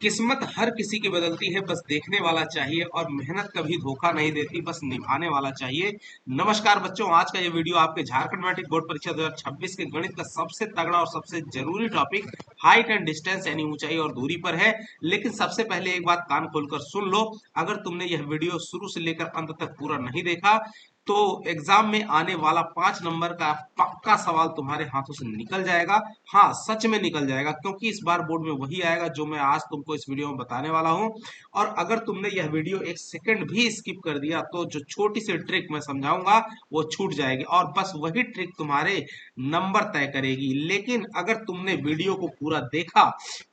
किस्मत हर किसी की बदलती है, बस देखने वाला चाहिए और मेहनत कभी धोखा नहीं देती, बस निभाने वाला चाहिए। नमस्कार बच्चों, आज का ये वीडियो आपके झारखंड मैट्रिक बोर्ड परीक्षा 2026 के गणित का सबसे तगड़ा और सबसे जरूरी टॉपिक हाइट एंड डिस्टेंस यानी ऊंचाई और दूरी पर है। लेकिन सबसे पहले एक बात कान खोलकर सुन लो, अगर तुमने यह वीडियो शुरू से लेकर अंत तक पूरा नहीं देखा तो एग्जाम में आने वाला 5 नंबर का पक्का सवाल तुम्हारे हाथों से निकल जाएगा। हाँ, सच में निकल जाएगा, क्योंकि इस बार बोर्ड में वही आएगा जो मैं आज तुमको इस वीडियो में बताने वाला हूँ। और अगर तुमने यह वीडियो एक सेकंड भी स्किप कर दिया तो जो छोटी सी ट्रिक मैं समझाऊंगा वो छूट जाएगी, और बस वही ट्रिक तुम्हारे नंबर तय करेगी। लेकिन अगर तुमने वीडियो को पूरा देखा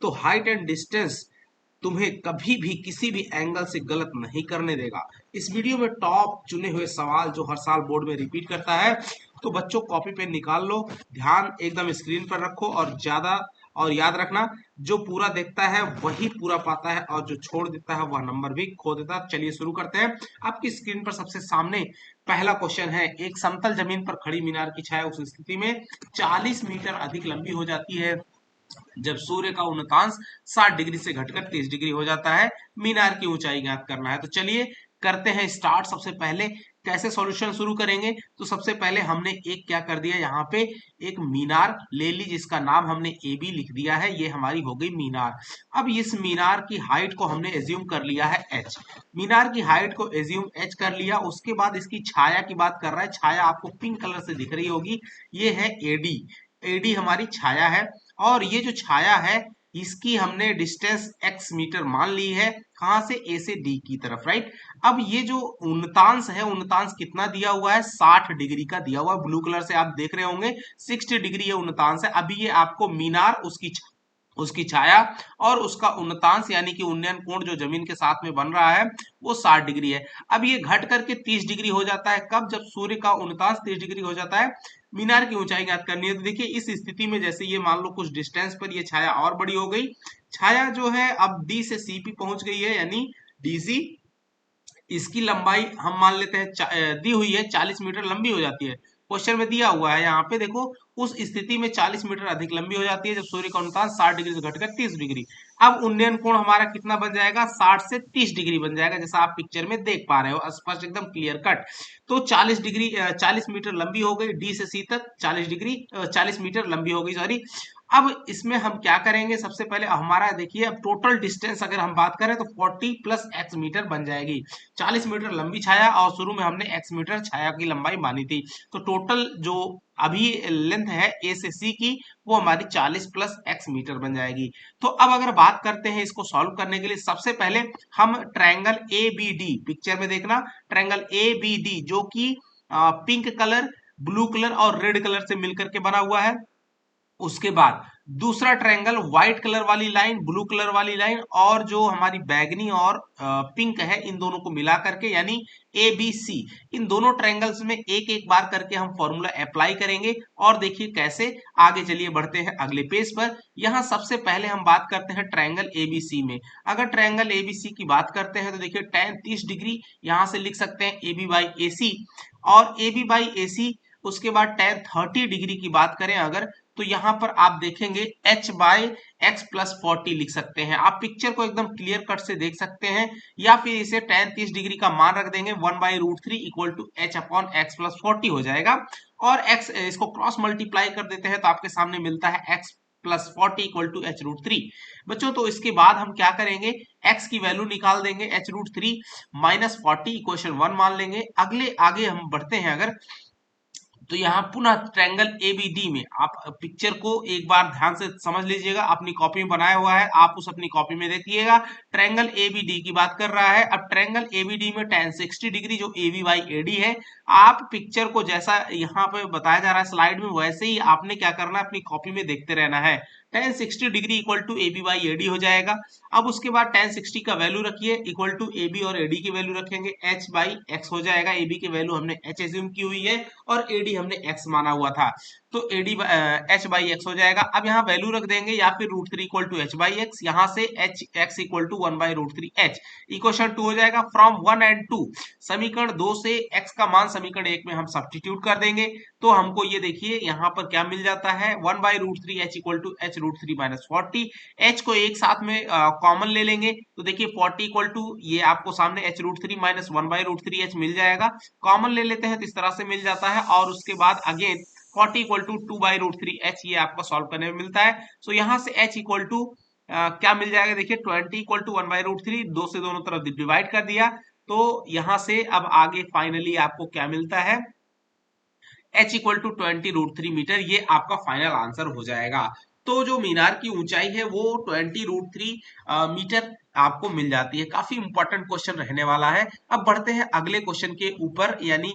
तो हाइट एंड डिस्टेंस तुम्हें कभी भी किसी भी एंगल से गलत नहीं करने देगा। इस वीडियो में टॉप चुने हुए सवाल जो हर साल बोर्ड में रिपीट करता है, तो बच्चों कॉपी पेन निकाल लो, ध्यान एकदम स्क्रीन पर रखो और ज्यादा और याद रखना, जो पूरा देखता है वही पूरा पाता है और जो छोड़ देता है वह नंबर भी खो देता है। चलिए शुरू करते हैं। आपकी स्क्रीन पर सबसे सामने पहला क्वेश्चन है, एक समतल जमीन पर खड़ी मीनार की छाया उस स्थिति में 40 मीटर अधिक लंबी हो जाती है जब सूर्य का उन्नतांश 60 डिग्री से घटकर 30 डिग्री हो जाता है। मीनार की ऊंचाई ज्ञात करना है। तो चलिए करते हैं स्टार्ट। सबसे पहले कैसे सॉल्यूशन शुरू करेंगे, तो सबसे पहले हमने एक क्या कर दिया, यहाँ पे एक मीनार ले ली जिसका नाम हमने ए बी लिख दिया है, ये हमारी हो गई मीनार। अब इस मीनार की हाइट को हमने एज्यूम कर लिया है एच। मीनार की हाइट को एज्यूम एच कर लिया, उसके बाद इसकी छाया की बात कर रहा है। छाया आपको पिंक कलर से दिख रही होगी, ये है एडी। एडी हमारी छाया है, और ये जो छाया है इसकी हमने डिस्टेंस x मीटर मान ली है। कहां से, ए से डी की तरफ, राइट। अब ये जो उन्नतांश है, उन्नतांश कितना दिया हुआ है, 60 डिग्री का दिया हुआ है। ब्लू कलर से आप देख रहे होंगे 60 डिग्री ये उन्नतांश है। अभी ये आपको मीनार, उसकी छाया और उसका उन्नतांश यानी कि उन्नयन कोण जो जमीन के साथ में बन रहा है वो 60 डिग्री है। अब ये घट करके 30 डिग्री हो जाता है, कब, जब सूर्य का उन्नतांश 30 डिग्री हो जाता है। मीनार की ऊंचाई ज्ञात करनी है। तो देखिए इस स्थिति में जैसे ये मान लो कुछ डिस्टेंस पर ये छाया और बड़ी हो गई। छाया जो है अब डी से सी पी पहुंच गई है, यानी डीसी। इसकी लंबाई हम मान लेते हैं दी हुई है 40 मीटर लंबी हो जाती है। क्वेश्चन में दिया हुआ है यहाँ पे देखो, उस स्थिति में 40 मीटर अधिक लंबी हो जाती है जब सूर्य का उन्नतांश 60 डिग्री से घटकर 30 डिग्री। अब उन्नयन कोण हमारा कितना बन जाएगा, 60 से 30 डिग्री बन जाएगा, जैसा आप पिक्चर में देख पा रहे हो, स्पष्ट एकदम क्लियर कट। तो 40 डिग्री 40 मीटर लंबी हो गई, डी से सी तक 40 डिग्री 40 मीटर लंबी हो गई, सॉरी। अब इसमें हम क्या करेंगे, सबसे पहले हमारा देखिए, अब टोटल डिस्टेंस अगर हम बात करें तो 40 प्लस एक्स मीटर बन जाएगी। 40 मीटर लंबी छाया और शुरू में हमने एक्स मीटर छाया की लंबाई मानी थी, तो टोटल जो अभी लेंथ है ए से सी की वो हमारी 40 प्लस एक्स मीटर बन जाएगी। तो अब अगर बात करते हैं इसको सॉल्व करने के लिए, सबसे पहले हम triangle A B D, picture में देखना, ट्रायंगल ए बी डी जो कि पिंक कलर, ब्लू कलर और रेड कलर से मिलकर के बना हुआ है। उसके बाद दूसरा ट्रायंगल व्हाइट कलर वाली लाइन, ब्लू कलर वाली लाइन और जो हमारी बैगनी और पिंक है, इन दोनों को मिला करके यानी ए बी सी, इन दोनों ट्रायंगल्स में एक एक बार करके हम फॉर्मूला अप्लाई करेंगे। और देखिए कैसे, आगे चलिए बढ़ते हैं अगले पेज पर। यहां सबसे पहले हम बात करते हैं ट्रायंगल एबीसी में। अगर ट्रायंगल एबीसी की बात करते हैं तो देखिए tan 30 डिग्री यहां से लिख सकते हैं ए बी बाई ए सी, और ए बी बाई ए सी। उसके बाद tan 30 डिग्री की बात करें अगर, तो यहां पर आप देखेंगे h बाय एक्स प्लस 40 लिख सकते हैं। आप पिक्चर को एकदम क्लियर कट से देख सकते हैं, या फिर इसे tan 30 डिग्री का मान रख देंगे 1/√3 equal to h upon x plus 40 हो जाएगा। और x इसको क्रॉस मल्टीप्लाई कर देते हैं तो आपके सामने मिलता है x plus 40 equal to h√3। बच्चों तो इसके बाद हम क्या करेंगे, x की वैल्यू निकाल देंगे, h√3 माइनस 40 इक्वेशन 1 मान लेंगे। अगले आगे हम बढ़ते हैं अगर, तो यहाँ पुनः ट्रायंगल एबीडी में आप पिक्चर को एक बार ध्यान से समझ लीजिएगा, अपनी कॉपी में बनाया हुआ है, आप उस अपनी कॉपी में देखिएगा। ट्रायंगल एबीडी की बात कर रहा है। अब ट्रायंगल एबीडी में tan 60 डिग्री जो एबी बाई एडी है, आप पिक्चर को जैसा यहाँ पे बताया जा रहा है स्लाइड में वैसे ही आपने क्या करना है, अपनी कॉपी में देखते रहना है। tan 60 degree equal to AB by AD हो जाएगा। अब उसके बाद tan 60 का वैल्यू रखिए इक्वल टू एबी, और एडी की वैल्यू रखेंगे h बाई एक्स हो जाएगा। एबी की वैल्यू हमने h एज्यूम की हुई है और एडी हमने x माना हुआ था, तो एडी h बाई एक्स हो जाएगा। अब यहाँ वैल्यू रख देंगे या फिर √3 equal to h by x, यहाँ से h x equal to 1/√3 h। Equation 2 हो जाएगा। फ्रॉम 1 एंड 2, समीकरण 2 से x का मान समीकरण 1 में हम सब्स्टिट्यूट कर देंगे, तो हमको ये देखिए यहाँ पर क्या मिल जाता है, 1/√3 h equal to h √3 minus 40। h को एक साथ में कॉमन ले लेंगे तो देखिए 40 इक्वल टू ये आपको सामने h√3 माइनस 1/√3h मिल जाएगा। कॉमन ले लेते हैं तो इस तरह से मिल जाता है और उसके बाद अगेन 40 इक्वल टू 2/√3h ये आपको सॉल्व करने में मिलता है। सो यहाँ से h इक्वल टू क्या मिल जाएगा, देखिए 20 इक्वल टू 1/√3, 2 से दोनों तरफ डिवाइड कर दिया तो यहां से अब आगे फाइनली आपको क्या मिलता है, h इक्वल टू 20√3 मीटर, ये आपका फाइनल आंसर हो जाएगा। तो जो मीनार की ऊंचाई है वो 20√3 मीटर आपको मिल जाती है। काफी इंपॉर्टेंट क्वेश्चन रहने वाला है। अब बढ़ते हैं अगले क्वेश्चन के ऊपर, यानी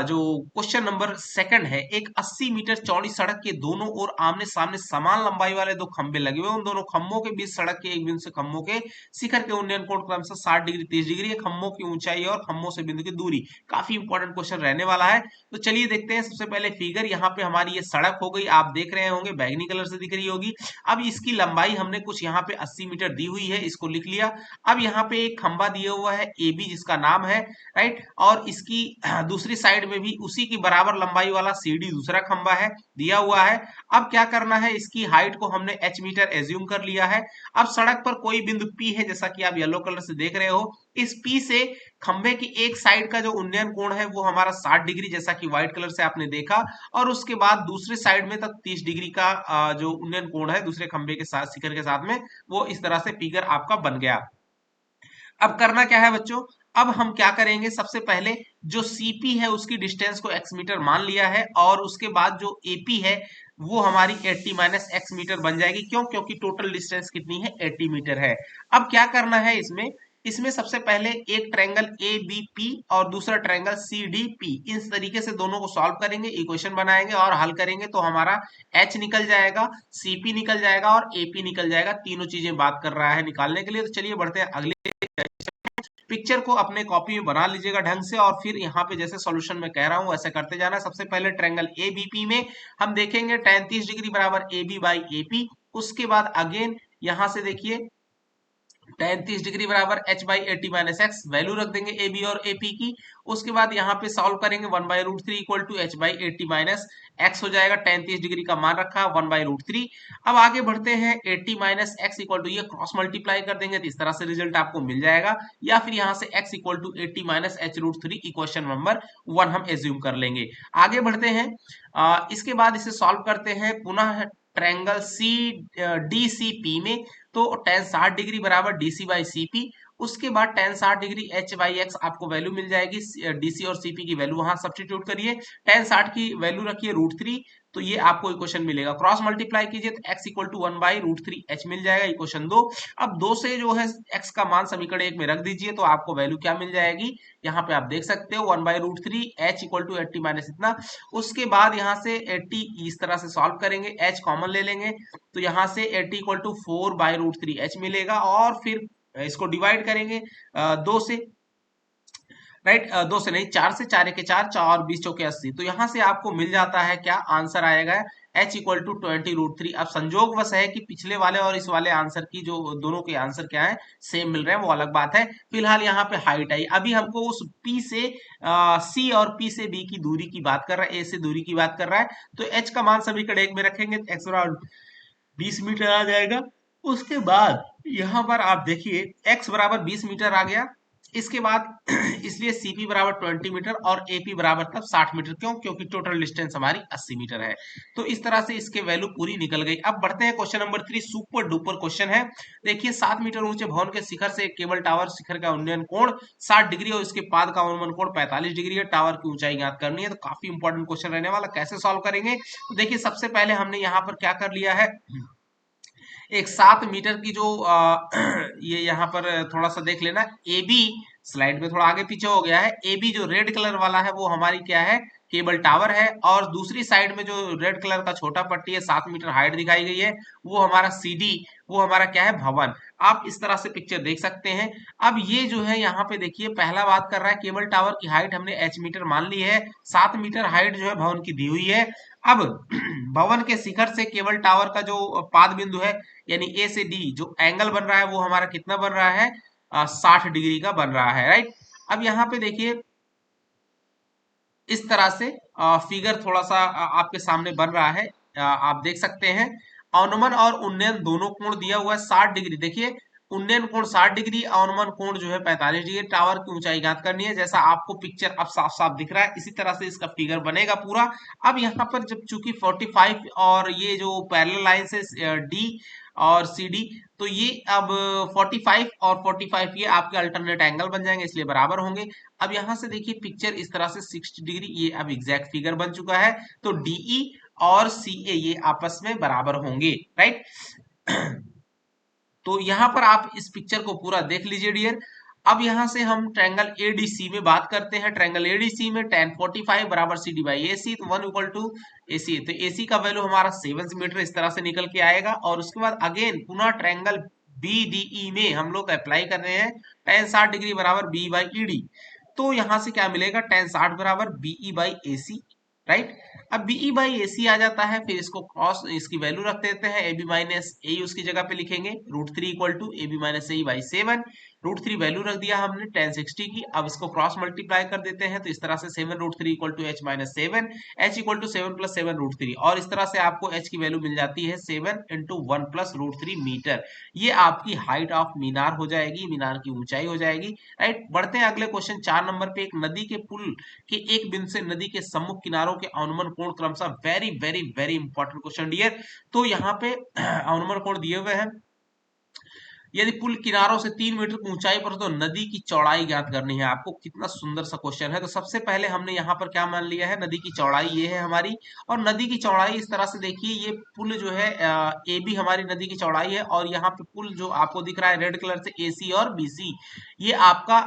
जो क्वेश्चन नंबर सेकंड है। एक 80 मीटर चौड़ी सड़क के दोनों ओर आमने सामने समान लंबाई वाले दो खंभे लगे हुए, उन दोनों खंभों के बीच सड़क के एक बिंदु से खंभों के शिखर के उन्नयन कोण क्रमशः 60 डिग्री 30 डिग्री है। खंभों की ऊंचाई और खंभों से बिंदु की दूरी। काफी इंपॉर्टेंट क्वेश्चन रहने वाला है। तो चलिए देखते हैं। सबसे पहले फिगर, यहाँ पे हमारी ये सड़क हो गई, आप देख रहे होंगे बैगनी कलर से दिख रही होगी। अब इसकी लंबाई हमने कुछ यहाँ पे 80 मीटर दी हुई है, इसको लिख लिया। अब यहाँ पे एक खंबा दिया हुआ है AB जिसका नाम है, राइट, और इसकी दूसरी साइड में भी उसी की बराबर लंबाई वाला CD दूसरा खंबा है दिया हुआ है। अब क्या करना है, इसकी हाइट को हमने h मीटर एज्यूम कर लिया है। अब सड़क पर कोई बिंदु P है, जैसा कि आप येलो कलर से देख रहे हो। इस P से खंबे की एक साइड का जो उन्नयन कोण है वो हमारा 60 डिग्री, जैसा कि व्हाइट कलर से आपने देखा, और उसके बाद दूसरे साइड में तक 30 डिग्री का जो उन्नयन कोण है दूसरे खंबे के साथ शिखर के साथ में, वो इस तरह से फिगर आपका बन गया। अब करना क्या है बच्चों, अब हम क्या करेंगे, सबसे पहले जो CP है उसकी डिस्टेंस को x मीटर मान लिया है, और उसके बाद जो AP है वो हमारी 80 माइनस x मीटर बन जाएगी। क्यों, क्योंकि टोटल डिस्टेंस कितनी है, 80 मीटर है। अब क्या करना है इसमें, इसमें सबसे पहले एक ट्रायंगल ABP और दूसरा ट्रायंगल CDP, इस तरीके से दोनों को सॉल्व करेंगे, इक्वेशन बनाएंगे और हल करेंगे तो हमारा H निकल जाएगा, CP निकल जाएगा और AP निकल जाएगा। तीनों चीजें बात कर रहा है निकालने के लिए। तो चलिए बढ़ते हैं अगले। पिक्चर को अपने कॉपी में बना लीजिएगा ढंग से, और फिर यहाँ पे जैसे सॉल्यूशन में कह रहा हूँ वैसे करते जाना। सबसे पहले ट्रायंगल ABP में हम देखेंगे tan 30 डिग्री बराबर AB बाई AP। उसके बाद अगेन यहाँ से देखिए tan 30 डिग्री बराबर h by 80 minus x, value रख देंगे ए बी और ए पी की। उसके बाद यहाँ पे सॉल्व करेंगे 1/√3 equal to h by 80 minus x हो जाएगा। tan 30 डिग्री का मान रखा 1/√3। अब आगे बढ़ते हैं, 80 माइनस एक्स इक्वल टू, ये क्रॉस मल्टीप्लाई कर देंगे तो इस तरह से रिजल्ट आपको मिल जाएगा, या फिर यहाँ से x equal to 80 minus h√3 equation number 1 हम एज्यूम कर लेंगे। आगे बढ़ते हैं, इसके बाद इसे सॉल्व करते हैं पुनः ट्रायंगल CDCP में। तो tan 60 डिग्री बराबर DC बाई CP। उसके बाद tan 60 degree h by x आपको वैल्यू मिल जाएगी, DC और CP की वैल्यू वहां सब्स्टिट्यूट करिए। tan 60 की वैल्यू रखिए √3, तो ये आपको इक्वेशन मिलेगा। क्रॉस मल्टीप्लाई कीजिए तो x इक्वल टू 1/√3h मिल जाएगा, इक्वेशन 2। अब 2 से जो है x का मान समीकरण 1 में रख दीजिए तो आपको वैल्यू क्या मिल जाएगी, यहाँ पे आप देख सकते हो 1/√3, h इक्वल टू 80 माइनस इतना। उसके बाद यहाँ से 80 इस तरह से सॉल्व करेंगे, h कॉमन ले लेंगे तो यहाँ से 80 इक्वल टू 4/√3h मिलेगा, और फिर इसको डिवाइड करेंगे 2 से, राइट, 2 से नहीं 4 से, 4 के 4, 4 20 चौके 80। तो यहाँ से आपको मिल जाता है क्या आंसर आएगा, h इक्वल टू 20√3। अब संजोग बस है कि पिछले वाले और इस वाले आंसर की जो दोनों के आंसर क्या है सेम मिल रहे हैं, वो अलग बात है। फिलहाल यहाँ पे हाइट आई, अभी हमको उस P से C और P से B की दूरी की बात कर रहा है, A से दूरी की बात कर रहा है। तो h का मान समीकरण 1 में रखेंगे तो x बराबर 20 मीटर आ जाएगा। उसके बाद यहाँ पर आप देखिए x बराबर 20 मीटर आ गया। इसके बाद इसलिए CP बराबर 20 मीटर और AP बराबर तब 60 मीटर। क्यों, क्योंकि टोटल डिस्टेंस हमारी 80 मीटर है। तो इस तरह से इसके वैल्यू पूरी निकल गई। अब बढ़ते हैं question number 3, super duper question है। देखिए 7 मीटर ऊंचे भवन के शिखर से एक केबल टावर शिखर का उन्नयन कोण 60 डिग्री और इसके पाद का अवनमन कोण 45 डिग्री है। टावर की ऊंचाई ज्ञात करनी है। तो काफी इंपॉर्टेंट क्वेश्चन रहने वाला, कैसे सॉल्व करेंगे, तो देखिए सबसे पहले हमने यहाँ पर क्या कर लिया है, एक 7 मीटर की जो ये यहाँ पर थोड़ा सा देख लेना, AB स्लाइड में थोड़ा आगे पीछे हो गया है। AB जो रेड कलर वाला है वो हमारी क्या है, केबल टावर है, और दूसरी साइड में जो रेड कलर का छोटा पट्टी है 7 मीटर हाइट दिखाई गई है, वो हमारा CD, वो हमारा क्या है, भवन। आप इस तरह से पिक्चर देख सकते हैं। अब ये जो है यहाँ पे देखिए पहला बात कर रहा है केबल टावर की हाइट हमने h मीटर मान ली है, 7 मीटर हाइट जो है भवन की दी हुई है। अब भवन के शिखर से केबल टावर का जो पाद बिंदु है यानी A से D जो एंगल बन रहा है वो हमारा कितना बन रहा है, 60 डिग्री का बन रहा है, राइट। अब यहाँ पे देखिए इस तरह से फिगर थोड़ा सा आपके सामने बन रहा है, आप देख सकते हैं। अवनमन और उन्नयन दोनों कोण दिया हुआ है 60 डिग्री। देखिए उन्नयन कोण 60 डिग्री, अवनमन कोण जो है 45 डिग्री। टावर की ऊंचाई ज्ञात करनी है। जैसा आपको पिक्चर अब साफ साफ दिख रहा है इसी तरह से इसका फिगर बनेगा पूरा। अब यहाँ पर जब चूंकि 45 और ये जो पैरेलल लाइन है डी और सी डी, तो ये अब 45 और 45 ये आपके अल्टरनेट एंगल बन जाएंगे, इसलिए बराबर होंगे। अब यहाँ से देखिए पिक्चर इस तरह से 60 डिग्री, ये अब एग्जैक्ट फिगर बन चुका है। तो डीई और सी ए ये आपस में बराबर होंगे, राइट। तो यहां पर आप इस पिक्चर को पूरा देख लीजिए डियर। अब यहां से हम ट्रायंगल एडीसी में बात करते हैं। ट्रायंगल एडीसी में tan 45 बराबर सी डी बाई ए सी, तो 1 इक्वल टू ए सी। तो ए सी का वैल्यू हमारा 7 सेंटीमीटर इस तरह से निकल के आएगा। और उसके बाद अगेन पुनः ट्रायंगल बीडीई में हम लोग अप्लाई कर रहे हैं tan 60 डिग्री बराबर बी बाई ई डी। तो यहां से क्या मिलेगा, tan 60 बराबर BE by A C, right. अब बीई बाई ए सी आ जाता है, फिर इसको क्रॉस इसकी वैल्यू रख देते हैं, ए बी माइनस ए उसकी जगह पे लिखेंगे √3 equal to A B minus A by 7। √3 value रख दिया हमने tan 60 की। अब इसको क्रॉस मल्टीप्लाई कर देते हैं, तो इस तरह से 7 √3 equal to H minus 7, H equal to 7 plus 7 √3। और इस तरह से आपको एच की वैल्यू मिल जाती है 7 इंटू 1 प्लस √3 मीटर। ये आपकी हाइट ऑफ मीनार हो जाएगी, मीनार की ऊंचाई हो जाएगी, राइट। बढ़ते हैं अगले क्वेश्चन 4 नंबर पे। एक नदी के पुल के एक बिंदु से नदी के सम्मुख किनारों के अनुमान कोण क्रमशः, very very very important question dear. तो यहाँ पे अनुमान कोण दिए हुए हैं। यदि पुल किनारों से 3 मीटर की ऊंचाई पर हो तो नदी की चौड़ाई ज्ञात करनी है आपको। कितना सुंदर सा क्वेश्चन है। तो सबसे पहले हमने यहाँ पर क्या मान लिया है, नदी की चौड़ाई ये है हमारी। और नदी की चौड़ाई इस तरह से देखिए, ये पुल जो है ए बी हमारी नदी की चौड़ाई है। और यहाँ पे पुल जो आपको दिख रहा है रेड कलर से ए सी और बी सी, ये आपका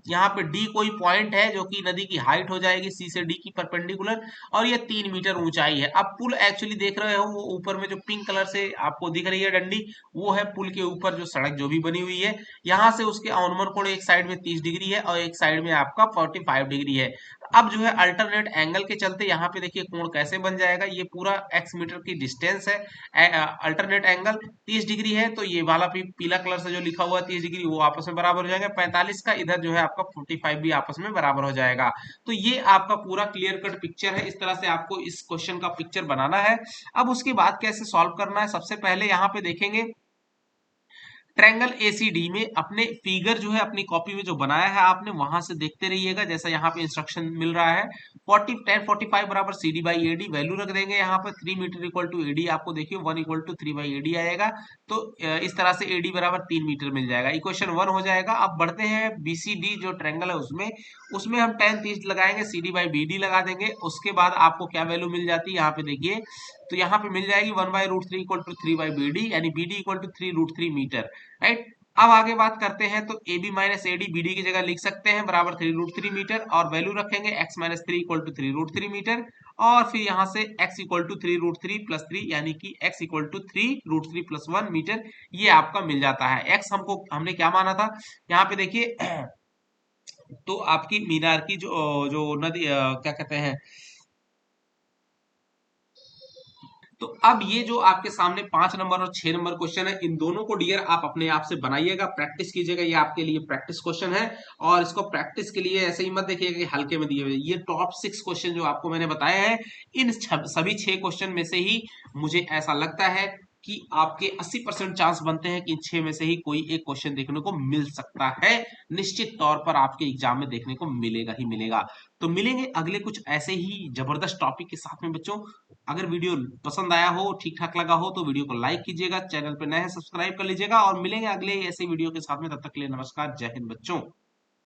यहाँ पे डी कोई पॉइंट है जो कि नदी की हाइट हो जाएगी सी से डी की परपेंडिकुलर। और ये 3 मीटर ऊंचाई है। अब पुल एक्चुअली देख रहे हो वो ऊपर में जो पिंक कलर से आपको दिख रही है डंडी, वो है पुल के ऊपर जो सड़क जो भी बनी हुई है। यहाँ से उसके अवनमन कोण एक साइड में 30 डिग्री है और एक साइड में आपका 45 डिग्री है। अब जो है अल्टरनेट एंगल के चलते यहाँ पे देखिए कोण कैसे बन जाएगा। ये पूरा x मीटर की डिस्टेंस है, अल्टरनेट एंगल 30 डिग्री है, तो ये वाला पीला कलर से जो लिखा हुआ है 30 डिग्री, वो आपस में बराबर हो जाएगा। 45 का इधर जो है आपका 45 भी आपस में बराबर हो जाएगा। तो ये आपका पूरा क्लियर कट पिक्चर है। इस तरह से आपको इस क्वेश्चन का पिक्चर बनाना है। अब उसके बाद कैसे सॉल्व करना है, सबसे पहले यहाँ पे देखेंगे ट्रायंगल एसीडी में अपने फिगर जो है अपनी कॉपी में जो बनाया है आपने, वहां से देखते रहिएगा। जैसा यहाँ पे इंस्ट्रक्शन मिल रहा है tan 45 बराबर C D by A D, value रख देंगे यहाँ पर 3 metre equal to A D. आपको देखिए 1 equal to 3 by A D आएगा। तो इस तरह से ए डी बराबर 3 मीटर मिल जाएगा। इक्वेशन 1 हो जाएगा। अब बढ़ते हैं बीसीडी जो ट्रायंगल है उसमें, उसमें हम tan 30 लगाएंगे, C D by B D लगा देंगे। उसके बाद आपको क्या वैल्यू मिल जाती है यहाँ पे देखिए, तो यहाँ पे मिल जाएगी 1 by √3 equal to 3 by B D, यानी B D equal to 3 √3 metre, right. अब आगे बात करते हैं तो A B minus A D B D की जगह लिख सकते हैं बराबर 3 √3 मीटर। और वैल्यू रखेंगे x minus 3 equal to 3 √3 metre. और फिर यहाँ से x इक्वल टू 3 √3 प्लस 3, यानी कि x equal to 3 √3 plus 1 metre, ये आपका मिल जाता है। x हमने क्या माना था यहाँ पे देखिए तो आपकी मीनार की जो जो नदी क्या कहते हैं, तो अब ये जो आपके सामने 5 नंबर और 6 नंबर क्वेश्चन है, इन दोनों को डियर आप अपने आप से बनाइएगा, प्रैक्टिस कीजिएगा। ये आपके लिए प्रैक्टिस क्वेश्चन है। और इसको प्रैक्टिस के लिए ऐसे ही मत देखिएगा कि हल्के में दिए हुए। ये टॉप 6 क्वेश्चन जो आपको मैंने बताए हैं, इन सभी 6 क्वेश्चन में से ही मुझे ऐसा लगता है कि आपके 80% चांस बनते हैं कि इन 6 में से ही कोई एक क्वेश्चन देखने को मिल सकता है। निश्चित तौर पर आपके एग्जाम में देखने को मिलेगा ही मिलेगा। तो मिलेंगे अगले कुछ ऐसे ही जबरदस्त टॉपिक के साथ में बच्चों। अगर वीडियो पसंद आया हो, ठीक ठाक लगा हो, तो वीडियो को लाइक कीजिएगा, चैनल पर नए हैं सब्सक्राइब कर लीजिएगा। और मिलेंगे अगले ऐसे वीडियो के साथ में, तब तक के लिए नमस्कार, जय हिंद बच्चों।